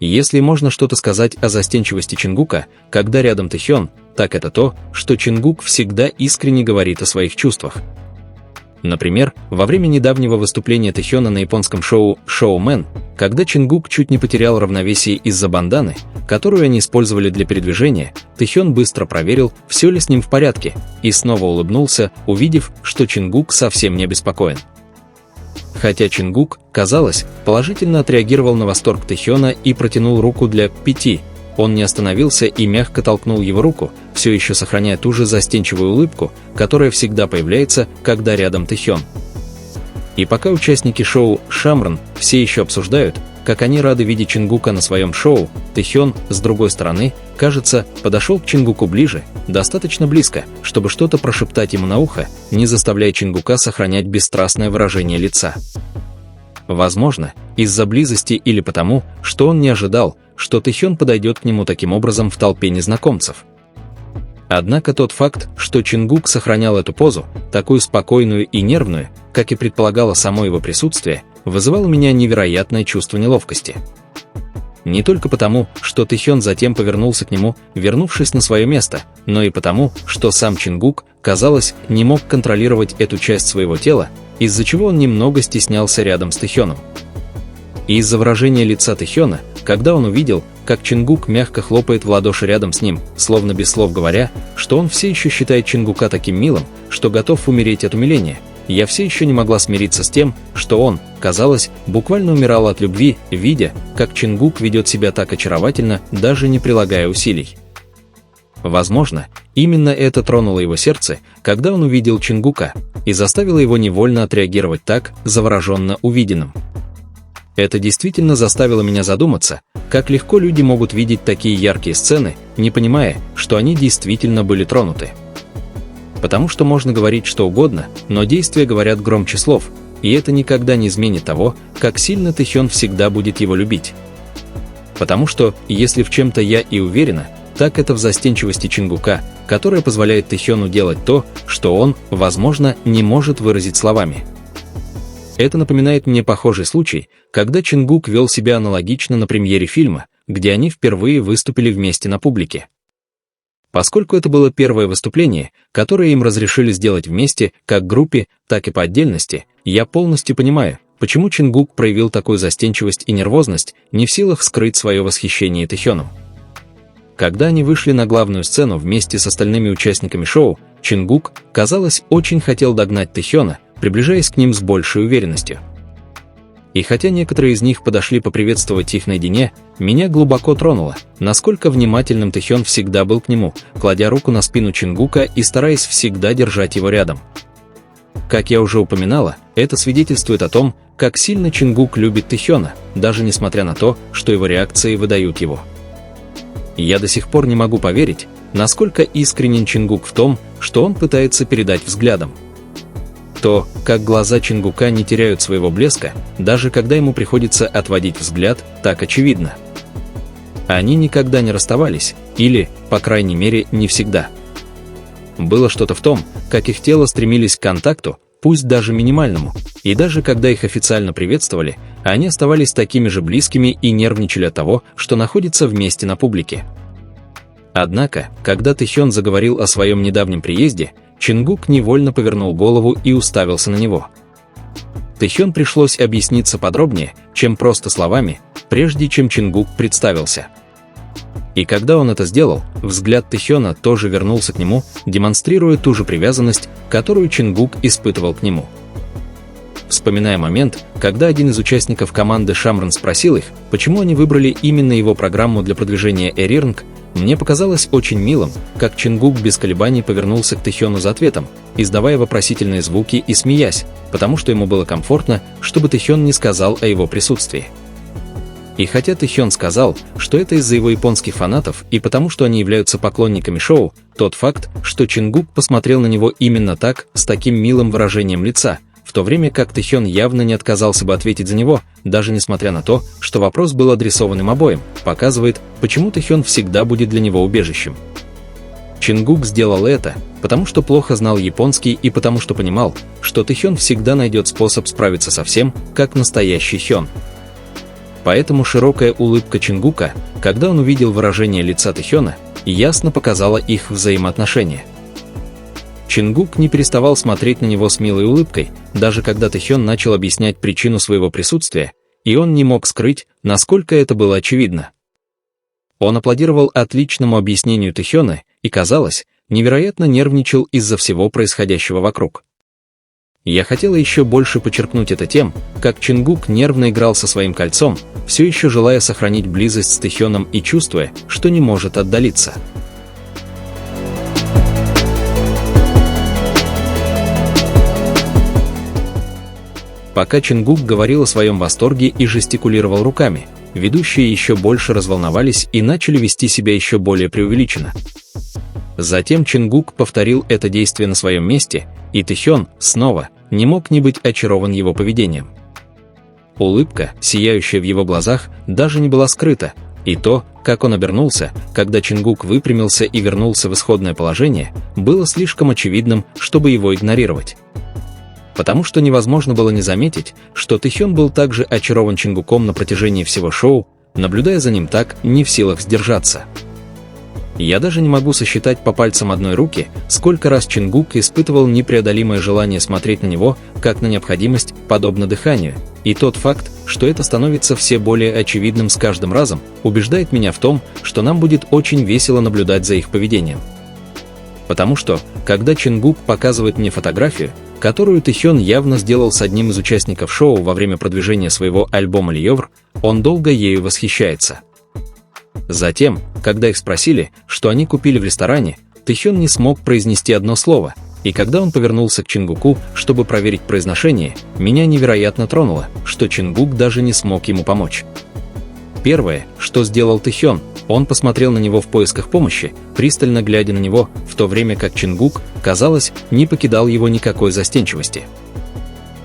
Если можно что-то сказать о застенчивости Чингука, когда рядом Тэхён, так это то, что Чингук всегда искренне говорит о своих чувствах. Например, во время недавнего выступления Тэхёна на японском шоу «Шоумен», когда Чингук чуть не потерял равновесие из-за банданы, которую они использовали для передвижения, Тэхён быстро проверил, все ли с ним в порядке, и снова улыбнулся, увидев, что Чингук совсем не обеспокоен. Хотя Чингук, казалось, положительно отреагировал на восторг Тэхёна и протянул руку для «пяти», он не остановился и мягко толкнул его руку, все еще сохраняя ту же застенчивую улыбку, которая всегда появляется, когда рядом Тэхён. И пока участники шоу «Шамран» все еще обсуждают, как они рады видеть Чингука на своем шоу, Тэхён, с другой стороны, кажется, подошел к Чингуку ближе, достаточно близко, чтобы что-то прошептать ему на ухо, не заставляя Чингука сохранять бесстрастное выражение лица. Возможно, из-за близости или потому, что он не ожидал, что Тэхён подойдет к нему таким образом в толпе незнакомцев. Однако тот факт, что Чингук сохранял эту позу, такую спокойную и нервную, как и предполагало само его присутствие, вызывал у меня невероятное чувство неловкости. Не только потому, что Тэхён затем повернулся к нему, вернувшись на свое место, но и потому, что сам Чингук, казалось, не мог контролировать эту часть своего тела, из-за чего он немного стеснялся рядом с Тэхёном. И из-за выражения лица Тэхёна, когда он увидел, как Чингук мягко хлопает в ладоши рядом с ним, словно без слов говоря, что он все еще считает Чингука таким милым, что готов умереть от умиления, я все еще не могла смириться с тем, что он, казалось, буквально умирал от любви, видя, как Чингук ведет себя так очаровательно, даже не прилагая усилий. Возможно, именно это тронуло его сердце, когда он увидел Чингука, и заставило его невольно отреагировать так, завороженно увиденным. Это действительно заставило меня задуматься, как легко люди могут видеть такие яркие сцены, не понимая, что они действительно были тронуты. Потому что можно говорить что угодно, но действия говорят громче слов, и это никогда не изменит того, как сильно Тэхён всегда будет его любить. Потому что, если в чем-то я и уверена, так это в застенчивости Чингука, которая позволяет Тэхёну делать то, что он, возможно, не может выразить словами. Это напоминает мне похожий случай, когда Чингук вел себя аналогично на премьере фильма, где они впервые выступили вместе на публике. Поскольку это было первое выступление, которое им разрешили сделать вместе, как группе, так и по отдельности, я полностью понимаю, почему Чингук проявил такую застенчивость и нервозность, не в силах скрыть свое восхищение Тэхёном. Когда они вышли на главную сцену вместе с остальными участниками шоу, Чингук, казалось, очень хотел догнать Тэхёна, приближаясь к ним с большей уверенностью. И хотя некоторые из них подошли поприветствовать их наедине, меня глубоко тронуло, насколько внимательным Тэхён всегда был к нему, кладя руку на спину Чингука и стараясь всегда держать его рядом. Как я уже упоминала, это свидетельствует о том, как сильно Чингук любит Тэхёна, даже несмотря на то, что его реакции выдают его. Я до сих пор не могу поверить, насколько искренен Чингук в том, что он пытается передать взглядом. То, как глаза Чингука не теряют своего блеска, даже когда ему приходится отводить взгляд, так очевидно. Они никогда не расставались, или, по крайней мере, не всегда. Было что-то в том, как их тела стремились к контакту, пусть даже минимальному, и даже когда их официально приветствовали, они оставались такими же близкими и нервничали от того, что находятся вместе на публике. Однако, когда Тэхён заговорил о своем недавнем приезде, Чингук невольно повернул голову и уставился на него. Тэхён пришлось объясниться подробнее, чем просто словами, прежде чем Чингук представился. И когда он это сделал, взгляд Тэхёна тоже вернулся к нему, демонстрируя ту же привязанность, которую Чингук испытывал к нему. Вспоминая момент, когда один из участников команды Шамран спросил их, почему они выбрали именно его программу для продвижения Эрирнг, мне показалось очень милым, как Чингук без колебаний повернулся к Тэхёну за ответом, издавая вопросительные звуки и смеясь, потому что ему было комфортно, чтобы Тэхён не сказал о его присутствии. И хотя Тэхён сказал, что это из-за его японских фанатов и потому что они являются поклонниками шоу, тот факт, что Чингук посмотрел на него именно так, с таким милым выражением лица, в то время как Тэхён явно не отказался бы ответить за него, даже несмотря на то, что вопрос был адресован им обоим, показывает, почему Тэхён всегда будет для него убежищем. Чингук сделал это, потому что плохо знал японский и потому что понимал, что Тэхён всегда найдет способ справиться со всем, как настоящий Хён. Поэтому широкая улыбка Чингука, когда он увидел выражение лица Тэхёна, ясно показала их взаимоотношения. Чингук не переставал смотреть на него с милой улыбкой, даже когда Тэхён начал объяснять причину своего присутствия, и он не мог скрыть, насколько это было очевидно. Он аплодировал отличному объяснению Тэхёна и, казалось, невероятно нервничал из-за всего происходящего вокруг. Я хотела еще больше подчеркнуть это тем, как Чингук нервно играл со своим кольцом, все еще желая сохранить близость с Тэхёном и чувствуя, что не может отдалиться. Пока Чингук говорил о своем восторге и жестикулировал руками, ведущие еще больше разволновались и начали вести себя еще более преувеличенно. Затем Чингук повторил это действие на своем месте, и Тэхён снова не мог не быть очарован его поведением. Улыбка, сияющая в его глазах, даже не была скрыта, и то, как он обернулся, когда Чингук выпрямился и вернулся в исходное положение, было слишком очевидным, чтобы его игнорировать. Потому что невозможно было не заметить, что Тэхён был также очарован Чингуком на протяжении всего шоу, наблюдая за ним так, не в силах сдержаться. Я даже не могу сосчитать по пальцам одной руки, сколько раз Чингук испытывал непреодолимое желание смотреть на него, как на необходимость, подобно дыханию, и тот факт, что это становится все более очевидным с каждым разом, убеждает меня в том, что нам будет очень весело наблюдать за их поведением. Потому что, когда Чингук показывает мне фотографию, которую Тэхён явно сделал с одним из участников шоу во время продвижения своего альбома «Льёвр», он долго ею восхищается. Затем, когда их спросили, что они купили в ресторане, Тэхён не смог произнести одно слово, и когда он повернулся к Чингуку, чтобы проверить произношение, меня невероятно тронуло, что Чингук даже не смог ему помочь. Первое, что сделал Тэхён, он посмотрел на него в поисках помощи, пристально глядя на него, в то время как Чингук, казалось, не покидал его никакой застенчивости.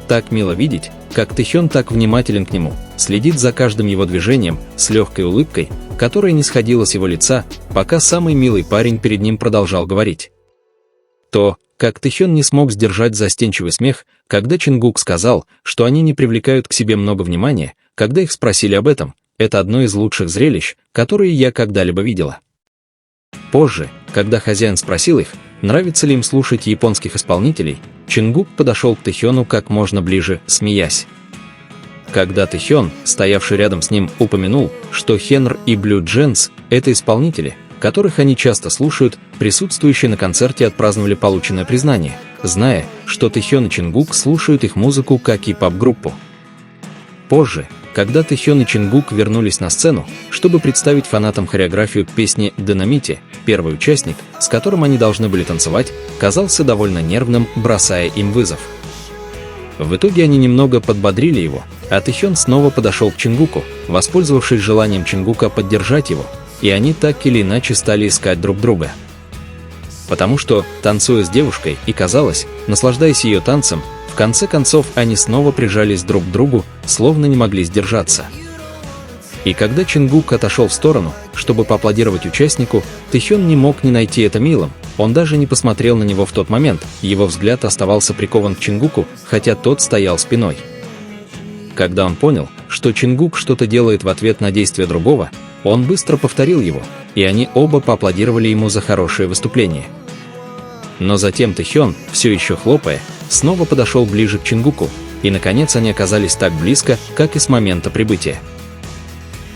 Так мило видеть, как Тэхён так внимателен к нему, следит за каждым его движением, с легкой улыбкой, которая не сходила с его лица, пока самый милый парень перед ним продолжал говорить. То, как Тэхён не смог сдержать застенчивый смех, когда Чингук сказал, что они не привлекают к себе много внимания, когда их спросили об этом, это одно из лучших зрелищ, которые я когда-либо видела. Позже, когда хозяин спросил их, нравится ли им слушать японских исполнителей, Чингук подошел к Тэхёну как можно ближе, смеясь. Когда Тэхён, стоявший рядом с ним, упомянул, что Хенр и Блю Дженс – это исполнители, которых они часто слушают, присутствующие на концерте отпраздновали полученное признание, зная, что Тэхён и Чингук слушают их музыку как и поп-группу. Позже, когда Тэхён и Чингук вернулись на сцену, чтобы представить фанатам хореографию к песне «Динамите», первый участник, с которым они должны были танцевать, казался довольно нервным, бросая им вызов. В итоге они немного подбодрили его, а Тэхён снова подошел к Чингуку, воспользовавшись желанием Чингука поддержать его, и они так или иначе стали искать друг друга. Потому что, танцуя с девушкой и, казалось, наслаждаясь ее танцем, в конце концов они снова прижались друг к другу, словно не могли сдержаться. И когда Чингук отошел в сторону, чтобы поаплодировать участнику, Тэхён не мог не найти это милым, он даже не посмотрел на него в тот момент, его взгляд оставался прикован к Чингуку, хотя тот стоял спиной. Когда он понял, что Чингук что-то делает в ответ на действие другого, он быстро повторил его, и они оба поаплодировали ему за хорошее выступление. Но затем Тэхён, все еще хлопая, снова подошел ближе к Чингуку, и наконец они оказались так близко, как и с момента прибытия.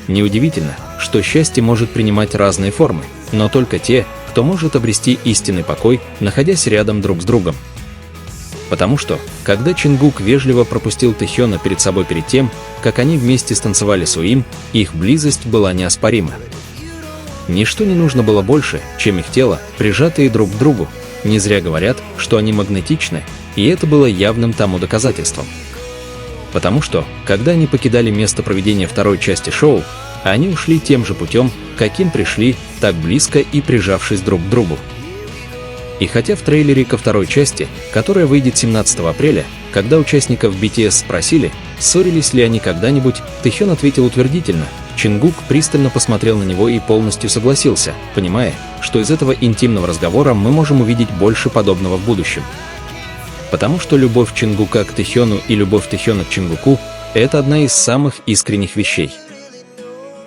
Неудивительно, что счастье может принимать разные формы, но только те, кто может обрести истинный покой, находясь рядом друг с другом. Потому что, когда Чингук вежливо пропустил Тэхёна перед собой перед тем, как они вместе станцевали Суим, их близость была неоспорима. Ничто не нужно было больше, чем их тела, прижатые друг к другу. Не зря говорят, что они магнетичны, и это было явным тому доказательством. Потому что, когда они покидали место проведения второй части шоу, они ушли тем же путем, каким пришли, так близко и прижавшись друг к другу. И хотя в трейлере ко второй части, которая выйдет 17 апреля, когда участников BTS спросили, ссорились ли они когда-нибудь, Тэхён ответил утвердительно, Чингук пристально посмотрел на него и полностью согласился, понимая, что из этого интимного разговора мы можем увидеть больше подобного в будущем. Потому что любовь Чингука к Тэхёну и любовь Тэхёна к Чингуку – это одна из самых искренних вещей.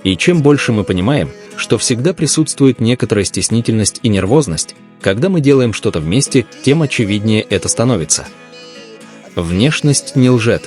И чем больше мы понимаем, что всегда присутствует некоторая стеснительность и нервозность, когда мы делаем что-то вместе, тем очевиднее это становится. Внешность не лжет.